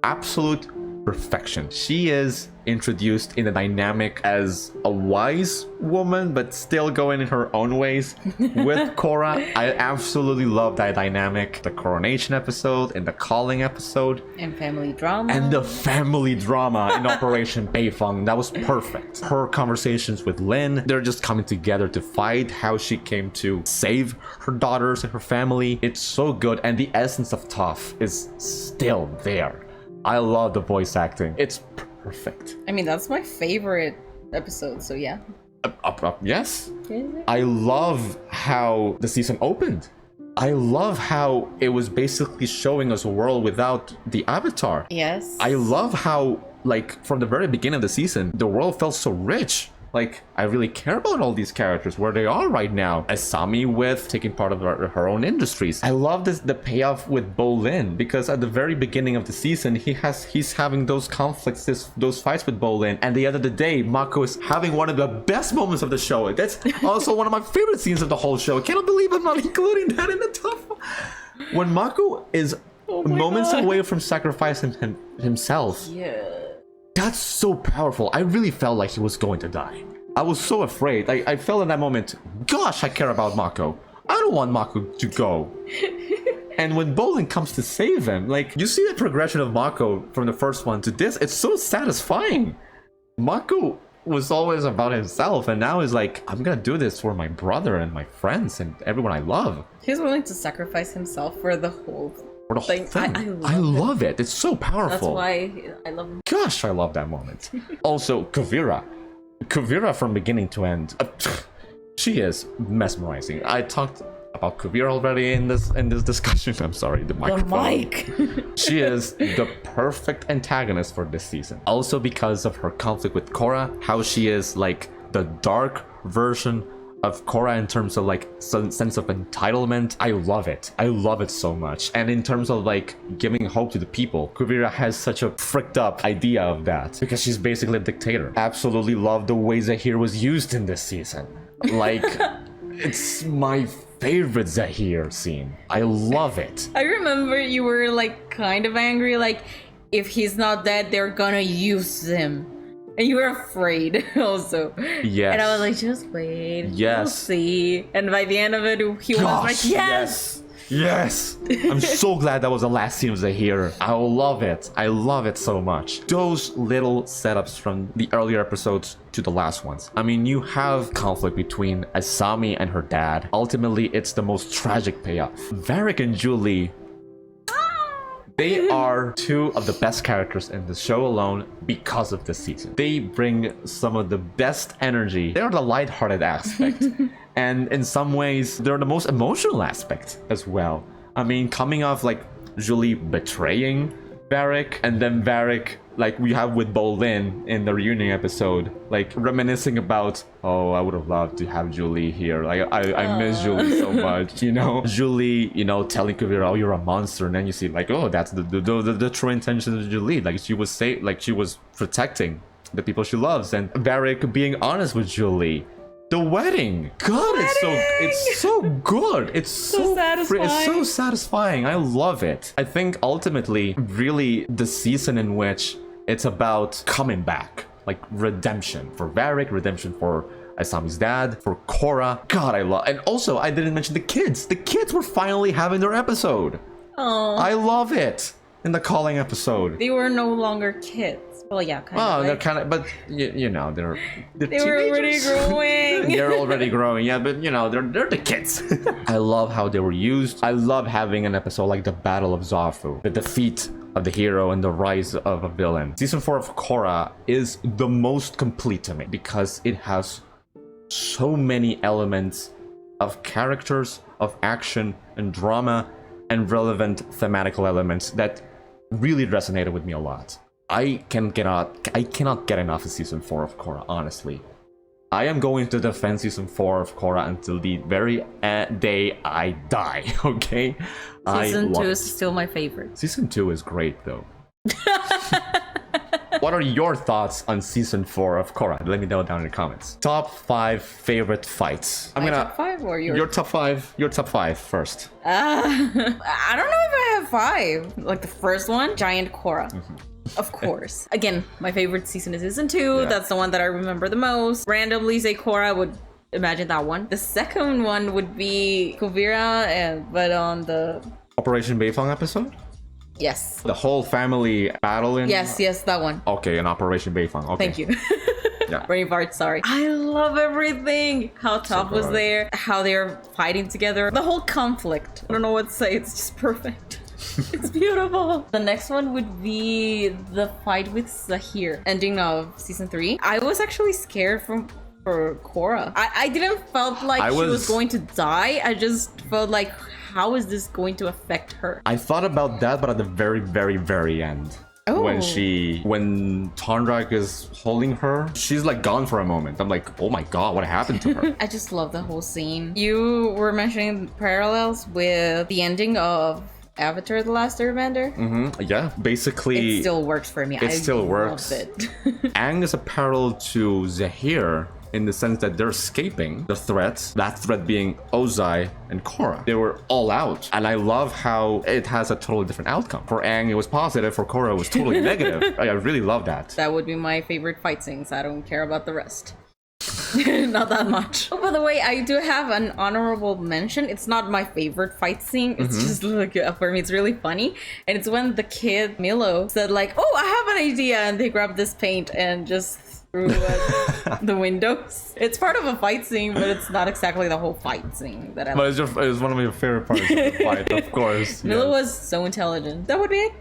absolute perfection. She is introduced in the dynamic as a wise woman, but still going in her own ways with Korra. I absolutely love that dynamic. The coronation episode and the calling episode. And family drama. And the family drama in Operation Beifeng. That was perfect. Her conversations with Lin, they're just coming together to fight, how she came to save her daughters and her family. It's so good. And the essence of Toph is still there. I love the voice acting. It's perfect. I mean, that's my favorite episode, so yeah. Yes. I love how the season opened. I love how it was basically showing us a world without the Avatar. Yes. I love how, like, from the very beginning of the season, the world felt so rich. Like, I really care about all these characters, where they are right now. Asami with taking part of her own industries. I love the payoff with Bolin, because at the very beginning of the season, he's having those conflicts, those fights with Bolin. And at the end of the day, Mako is having one of the best moments of the show. That's also one of my favorite scenes of the whole show. I cannot believe I'm not including that in the top. When Mako is moments away from sacrificing himself. Yeah. That's so powerful. I really felt like he was going to die. I was so afraid. I felt in that moment, gosh, I care about Mako. I don't want Mako to go. And when Bolin comes to save him, like, you see the progression of Mako from the first one to this, it's so satisfying. Mako was always about himself, and now he's like, I'm gonna do this for my brother and my friends and everyone I love. He's willing to sacrifice himself for the whole For the whole thing. thing. I love it. It's so powerful. That's why I love him. Gosh, I love that moment. Also, Kuvira. Kuvira from beginning to end. She is mesmerizing. I talked about Kuvira already in this discussion. I'm sorry, the microphone. mic. She is the perfect antagonist for this season. Also because of her conflict with Korra, how she is like the dark version of Korra in terms of like some sense of entitlement. I love it. I love it so much. And in terms of like giving hope to the people, Kuvira has such a fricked up idea of that because she's basically a dictator. Absolutely love the way Zahir was used in this season. Like, it's my favorite Zahir scene. I love it. I remember you were like kind of angry, like if he's not dead, they're gonna use him. And you were afraid also. Yes. And I was like, just wait. Yes. We'll see. And by the end of it, he was like, yes! Yes! I'm so glad that was the last scene of Zahir. I love it. I love it so much. Those little setups from the earlier episodes to the last ones. I mean, you have conflict between Asami and her dad. Ultimately, it's the most tragic payoff. Varric and Julie, they are two of the best characters in the show alone because of this season. They bring some of the best energy. They're the lighthearted aspect. And in some ways, they're the most emotional aspect as well. I mean, coming off like Julie betraying Varric, and then Varric, like we have with Bolin in the reunion episode, like reminiscing about, oh, I would have loved to have Julie here. Like I miss Julie so much, you know. Julie, you know, telling Kuvira, oh, you're a monster, and then you see like, oh, that's the true intentions of Julie. Like she was she was protecting the people she loves, and Varric being honest with Julie. The wedding, God, it's so good. It's so satisfying. It's so satisfying. I love it. I think ultimately, really, the season in which it's about coming back, like redemption for Varric, redemption for Asami's dad, for Korra. God, I love. And also, I didn't mention the kids. The kids were finally having their episode. Oh, I love it. In the calling episode. they were no longer kids. Well, yeah, kind of. Oh, right? they're kind of, but you know, they're They were already teenagers. growing. They're already growing, yeah, but you know, they're the kids. I love how they were used. I love having an episode like the Battle of Zafu, the defeat of the hero and the rise of a villain. Season 4 of Korra is the most complete to me because it has so many elements of characters, of action and drama, and relevant thematical elements that really resonated with me a lot. I cannot get enough of season 4 of Korra, honestly. I am going to defend season 4 of Korra until the very day I die, okay? Season 2 is still my favorite. Season 2 is great, though. What are your thoughts on season 4 of Korra? Let me know down in the comments. Top 5 favorite fights. My top 5 or yours? Your top 5. Your top 5 first. I don't know if I have 5. Like the first one, Giant Korra. Of course. Again, my favorite season is season 2. Yeah. That's the one that I remember the most. Randomly say Korra, I would imagine that one. The second one would be Kuvira, but on the... Operation Beifong episode? Yes. The whole family battle in... Yes, that one. Okay, in Operation Beifong. Okay. Thank you. Yeah. Brain fart, sorry. I love everything. How Toph was good. there, how they're fighting together. The whole conflict. I don't know what to say. It's just perfect. It's beautiful. The next one would be the fight with Zahir, ending of season 3. I was actually scared for Korra. I didn't felt like she was going to die. I just felt like, how is this going to affect her? I thought about that, but at the very, very, very end. Oh. When Tondrak is holding her, she's like gone for a moment. I'm like, oh my god, what happened to her? I just love the whole scene. You were mentioning parallels with the ending of Avatar: The Last Airbender. Yeah, basically It still works for me. it still works. Love it. Aang is a parallel to Zahir in the sense that they're escaping the threats, that threat being Ozai and Korra. They were all out. And I love how it has a totally different outcome. For Aang, it was positive. For Korra, it was totally negative. I really love that. That would be my favorite fight scenes. I don't care about the rest. Not that much. Oh, by the way, I do have an honorable mention. It's not my favorite fight scene. It's just like, for me, it's really funny. And it's when the kid, Milo, said like, oh, I have an idea. And they grabbed this paint and just threw at the windows. It's part of a fight scene, but it's not exactly the whole fight scene that I But it was one of my favorite parts of the fight, of course. Milo yes. was so intelligent. That would be it.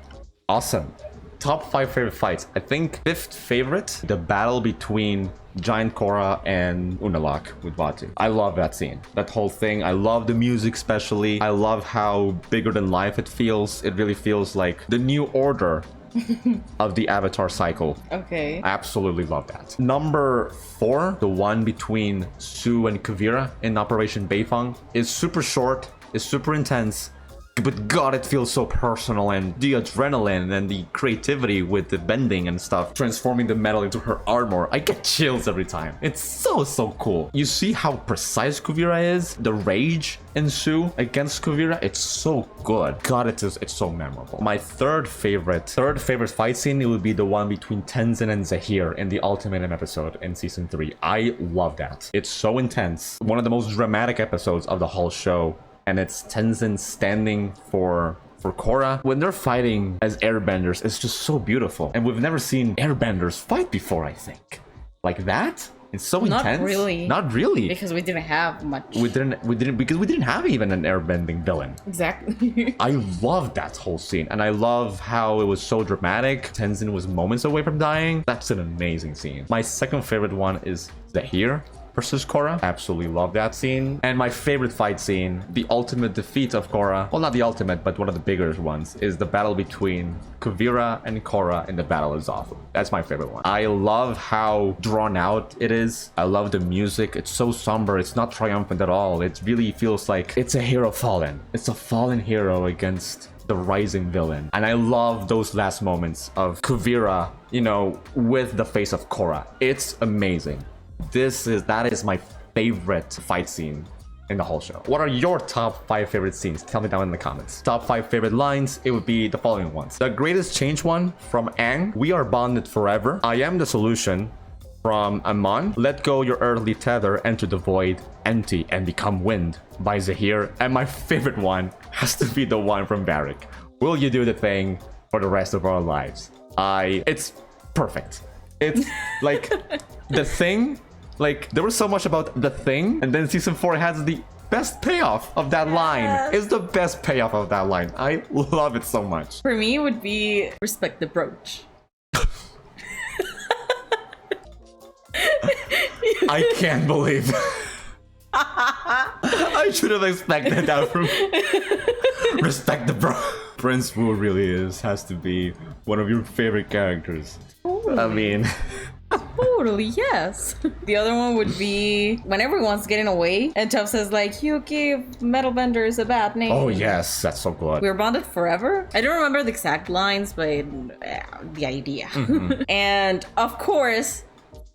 Awesome. Top 5 favorite fights. I think 5th favorite, the battle between Giant Korra and Unalaq with Batu. I love that scene. That whole thing. I love the music especially. I love how bigger than life it feels. It really feels like the new order of the Avatar cycle. Okay. I absolutely love that. Number 4, the one between Su and Kuvira in Operation Beifong, is super short, is super intense, but god, it feels so personal, and the adrenaline and the creativity with the bending and stuff, transforming the metal into her armor. I get chills every time. It's so cool. You see how precise Kuvira is? The rage in Su against Kuvira, it's so good. God, it's so memorable. My third favorite fight scene, it would be the one between Tenzin and Zahir in the Ultimatum episode in season 3. I love that. It's so intense. One of the most dramatic episodes of the whole show. And it's Tenzin standing for Korra. When they're fighting as airbenders, it's just so beautiful. And we've never seen airbenders fight before, I think. Like that? It's so intense. Not really. Not really. Because we didn't have much. We didn't have even an airbending villain. Exactly. I love that whole scene. And I love how it was so dramatic. Tenzin was moments away from dying. That's an amazing scene. My second favorite one is Zahir versus Korra. Absolutely love that scene. And my favorite fight scene, the ultimate defeat of Korra, well, not the ultimate, but one of the bigger ones, is the battle between Kuvira and Korra in the Battle of Zafu. That's my favorite one. I love how drawn out it is. I love the music. It's so somber. It's not triumphant at all. It really feels like it's a hero fallen. It's a fallen hero against the rising villain. And I love those last moments of Kuvira, you know, with the face of Korra. It's amazing. That is my favorite fight scene in the whole show. What are your top 5 favorite scenes? Tell me down in the comments. Top 5 favorite lines, it would be the following ones. The greatest change one from Aang, we are bonded forever. I am the solution from Amon. Let go your earthly tether, enter the void, empty and become wind by Zahir. And my favorite one has to be the one from Barrick. Will you do the thing for the rest of our lives? It's perfect. It's like the thing. Like, there was so much about the thing, and then season 4 has the best payoff of that line. It's the best payoff of that line. I love it so much. For me, it would be respect the brooch. I can't believe I should have expected that from respect the bro. Prince Wu really has to be one of your favorite characters. Ooh. I mean, totally, yes. The other one would be when everyone's getting away and Toph says like, you give metal benders a bad name. oh yes, that's so good. We're bonded forever. I don't remember the exact lines, but the idea. And of course,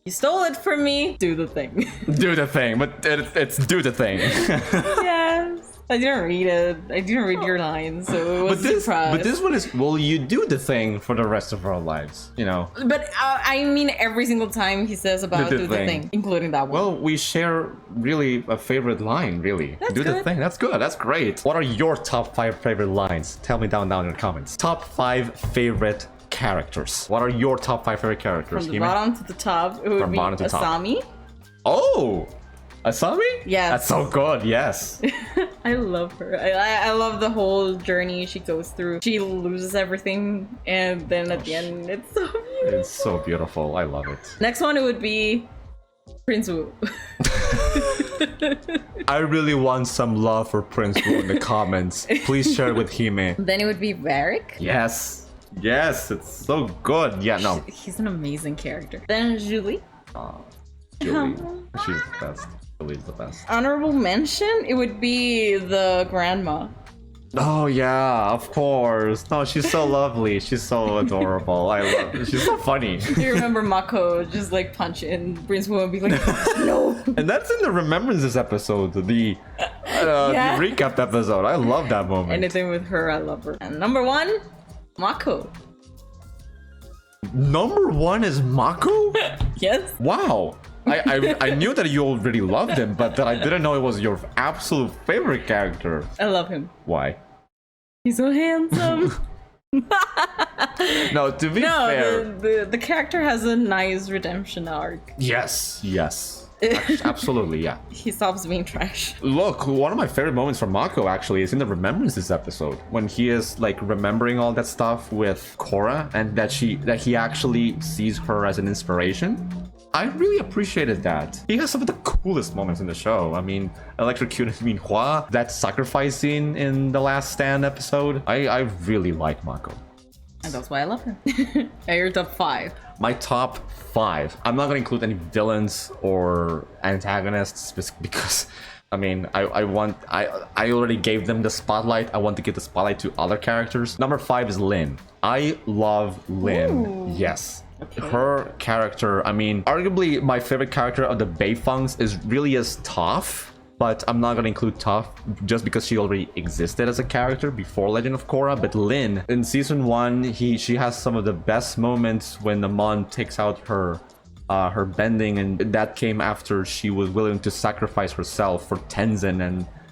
you stole it from me. Do the thing. Do the thing, but it's do the thing. Yes. I didn't read it. I didn't read your lines, so it was surprise. But this one is, will you do the thing for the rest of our lives? You know. But I mean, every single time he says about do the thing, including that one. Well, we share really a favorite line, really. That's do the good. thing. That's good. That's great. What are your top 5 favorite lines? Tell me down in the comments. Top 5 favorite characters. What are your top 5 favorite characters? From the bottom to the top, it would From be bottom to top. Asami. Oh! Asami? Yes. That's so good, yes. I love her. I love the whole journey she goes through. She loses everything, and then at the end, it's so beautiful. It's so beautiful. I love it. Next one, it would be Prince Wu. I really want some love for Prince Wu in the comments. Please share it with Jime. Then it would be Varric. Yes. Yes, it's so good. Yeah, no. He's an amazing character. Then Julie. Julie. She's the best. Julie's the best. Honorable mention, it would be the grandma. Oh yeah, of course. No, she's so lovely. She's so adorable. I love her. She's so funny. Do you remember Mako just like punch in Prince Wu and be like, no? And that's in the Remembrances episode, the recap episode. I love that moment. Anything with her, I love her. And number 1, Mako. Number 1 is Mako? Yes. Wow. I knew that you already loved him, but that I didn't know it was your absolute favorite character. I love him. Why? He's so handsome. No, to be fair. The character has a nice redemption arc. Yes, yes. Absolutely, yeah. He stops being trash. Look, one of my favorite moments from Mako actually is in the Remembrances episode when he is like remembering all that stuff with Korra and that he actually sees her as an inspiration. I really appreciated that. He has some of the coolest moments in the show. I mean, electrocuting Minhua, that sacrifice scene in the Last Stand episode. I really like Mako. And that's why I love him. Now your top 5. My top 5. I'm not gonna include any villains or antagonists because I mean I already gave them the spotlight. I want to give the spotlight to other characters. Number 5 is Lin. I love Lin. Ooh. Yes. Okay. Her character, I mean, arguably my favorite character of the Beifangs is really as Toph, but I'm not gonna include Toph just because she already existed as a character before Legend of Korra. But Lin, in season 1, she has some of the best moments when Amon takes out her bending, and that came after she was willing to sacrifice herself for Tenzin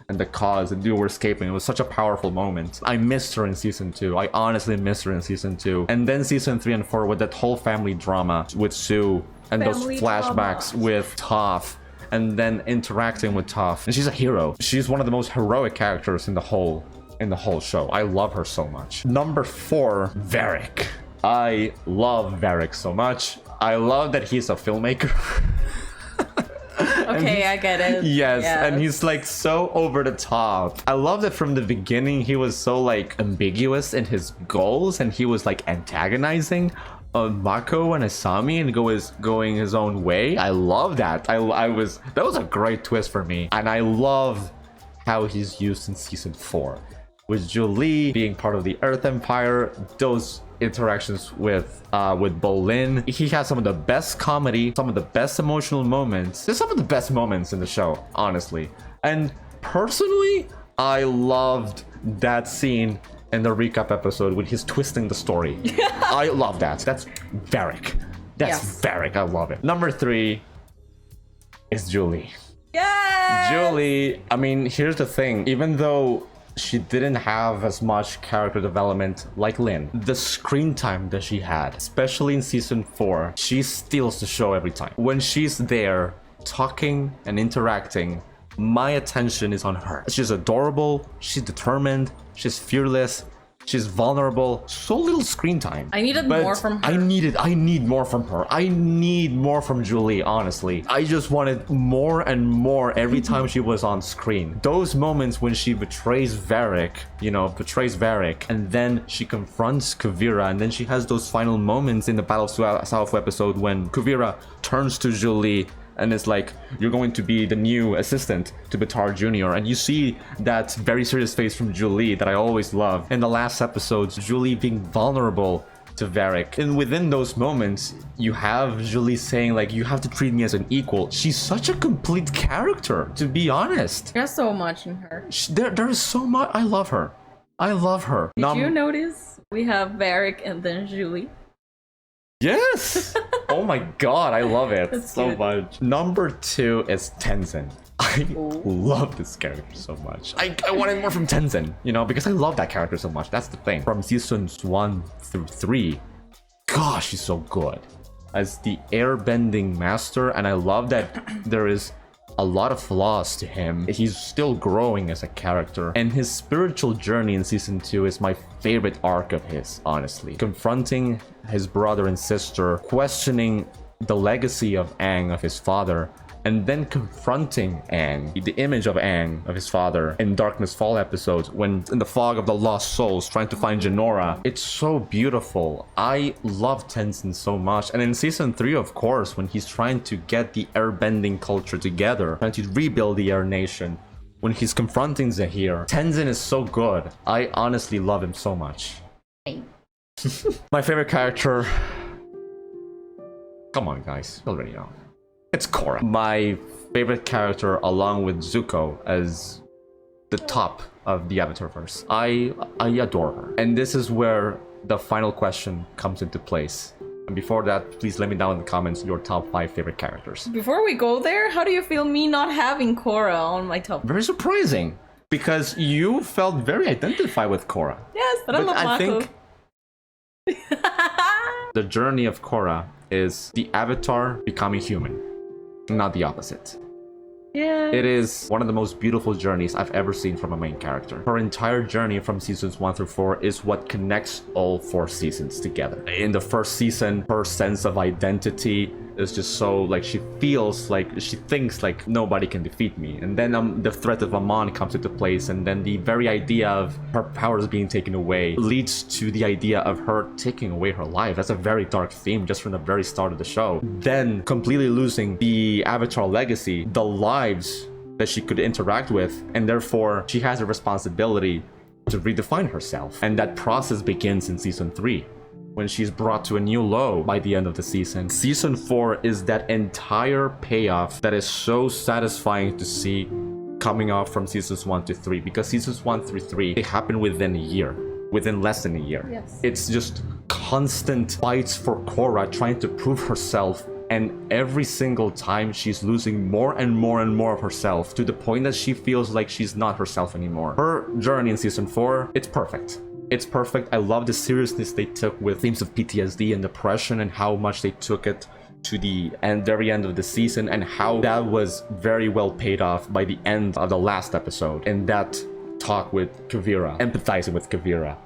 and the cause, and they were escaping. It was such a powerful moment. I missed her in season 2. I honestly missed her in season 2. And then season 3 and 4 with that whole family drama with Sue and Family those flashbacks drama. with Toph, and then interacting with Toph. And she's a hero. She's one of the most heroic characters in the whole show. I love her so much. Number 4, Varric. I love Varric so much. I love that he's a filmmaker. Okay, I get it. Yes, Yeah. and he's like so over the top. I love that from the beginning he was so like ambiguous in his goals, and he was like antagonizing Mako and Asami and going his own way. I love that. That was a great twist for me, and I love how he's used in season 4 with Julie being part of the Earth Empire. Those interactions with Bolin, he has some of the best comedy, some of the best emotional moments. There's some of the best moments in the show, honestly. And personally, I loved that scene in the recap episode when he's twisting the story. I love that. That's Varric. That's Yes. Varric. I love it. Number 3 is Julie. Yes! Julie, I mean, here's the thing. Even though she didn't have as much character development like Lin, the screen time that she had, especially in season 4, she steals the show every time. When she's there talking and interacting, my attention is on her. She's adorable, she's determined, she's fearless, she's vulnerable. So little screen time. I needed But more from her. I need more from her. I need more from Julie, honestly. I just wanted more and more every time she was on screen. Those moments when she betrays Varric, and then she confronts Kuvira, and then she has those final moments in the Battle of South episode when Kuvira turns to Julie and it's like, you're going to be the new assistant to Batar Jr. And you see that very serious face from Julie that I always love. In the last episodes, Julie being vulnerable to Varric. And within those moments, you have Julie saying like, you have to treat me as an equal. She's such a complete character, to be honest. There's so much in her. There is so much. I love her. I love her. Did you notice we have Varric and then Julie? Yes! Oh my god, I love it That's so good. much. Number 2 is Tenzin. I love this character so much. I wanted more from Tenzin, because I love that character so much. That's the thing. From seasons 1 through 3, gosh, he's so good as the airbending master, and I love that there is a lot of flaws to him. He's still growing as a character, and his spiritual journey in season 2 is my favorite arc of his, honestly. Confronting his brother and sister, questioning the legacy of Aang, of his father, and then confronting Aang, the image of Aang, of his father, in Darkness Fall episodes, when in the fog of the lost souls, trying to find Jinora. It's so beautiful. I love Tenzin so much. And in season 3, of course, when he's trying to get the airbending culture together, trying to rebuild the Air Nation, when he's confronting Zahir, Tenzin is so good. I honestly love him so much. My favorite character... Come on, guys. You already know. It's Korra. My favorite character, along with Zuko, as the top of the Avatarverse. I adore her. And this is where the final question comes into place. And before that, please let me know in the comments your top 5 favorite characters. Before we go there, how do you feel me not having Korra on my top? Very surprising, because you felt very identified with Korra. Yes, but I love Mako. think the journey of Korra is the Avatar becoming human, not the opposite. Yeah. It is one of the most beautiful journeys I've ever seen from a main character. Her entire journey from seasons 1 through 4 is what connects all 4 seasons together. In the first season, her sense of identity is just so like she thinks like nobody can defeat me, and then the threat of Amon comes into place, and then the very idea of her powers being taken away leads to the idea of her taking away her life. That's a very dark theme just from the very start of the show. Then completely losing the Avatar legacy, the lives that she could interact with, and therefore she has a responsibility to redefine herself. And that process begins in season 3 when she's brought to a new low by the end of the season. Season 4 is that entire payoff that is so satisfying to see coming off from seasons 1 to 3, because seasons 1 through 3, they happen within a year. Within less than a year. Yes. It's just constant fights for Korra trying to prove herself, and every single time she's losing more and more and more of herself to the point that she feels like she's not herself anymore. Her journey in season 4, it's perfect. It's perfect. I love the seriousness they took with themes of PTSD and depression, and how much they took it to the very end of the season, and how that was very well paid off by the end of the last episode. And that talk with Kavira, empathizing with Kavira,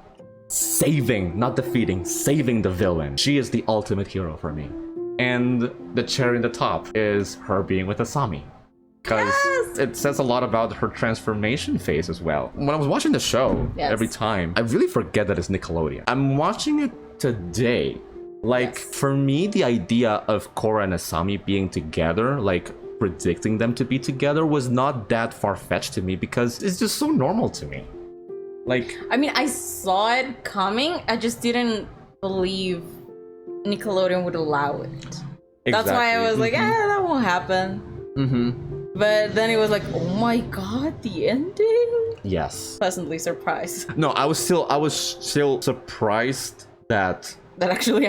saving, not defeating, saving the villain. She is the ultimate hero for me. And the cherry on the top is her being with Asami, because it says a lot about her transformation phase as well. When I was watching the show, every time, I really forget that it's Nickelodeon. I'm watching it today. Like, for me, the idea of Korra and Asami being together, like predicting them to be together, was not that far-fetched to me, because it's just so normal to me. Like, I mean, I saw it coming, I just didn't believe Nickelodeon would allow it. exactly. That's why I was like, that won't happen. But then it was like, oh my god, the ending? Yes. Pleasantly surprised. No, I was still surprised that That actually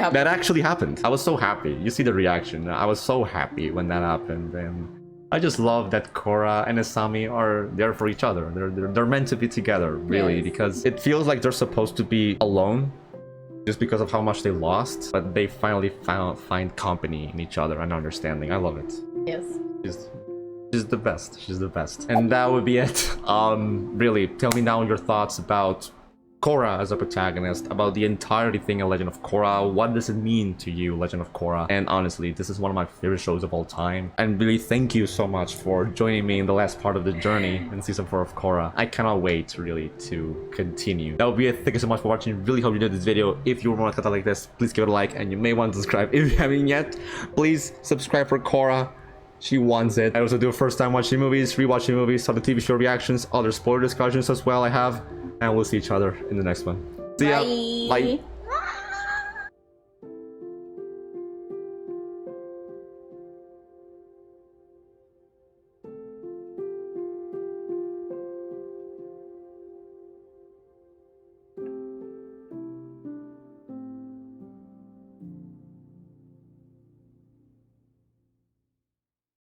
happened. I was so happy. You see the reaction. I was so happy when that happened, and I just love that Korra and Asami are there for each other. They're meant to be together, really, because it feels like they're supposed to be alone, just because of how much they lost, but they finally find company in each other and understanding. I love it. Yes. She's the best. She's the best. And that would be it. Really, tell me now your thoughts about Korra as a protagonist, about the entirety thing in Legend of Korra. What does it mean to you, Legend of Korra? And honestly, this is one of my favorite shows of all time. And really, thank you so much for joining me in the last part of the journey in season 4 of Korra. I cannot wait, really, to continue. That would be it. Thank you so much for watching. Really hope you enjoyed this video. If you were more content like this, please give it a like, and you may want to subscribe if you haven't yet. Please subscribe for Korra. She wants it. I also do first time watching movies, rewatching movies, other TV show reactions, other spoiler discussions as well I have. And we'll see each other in the next one. See ya. Bye. Bye.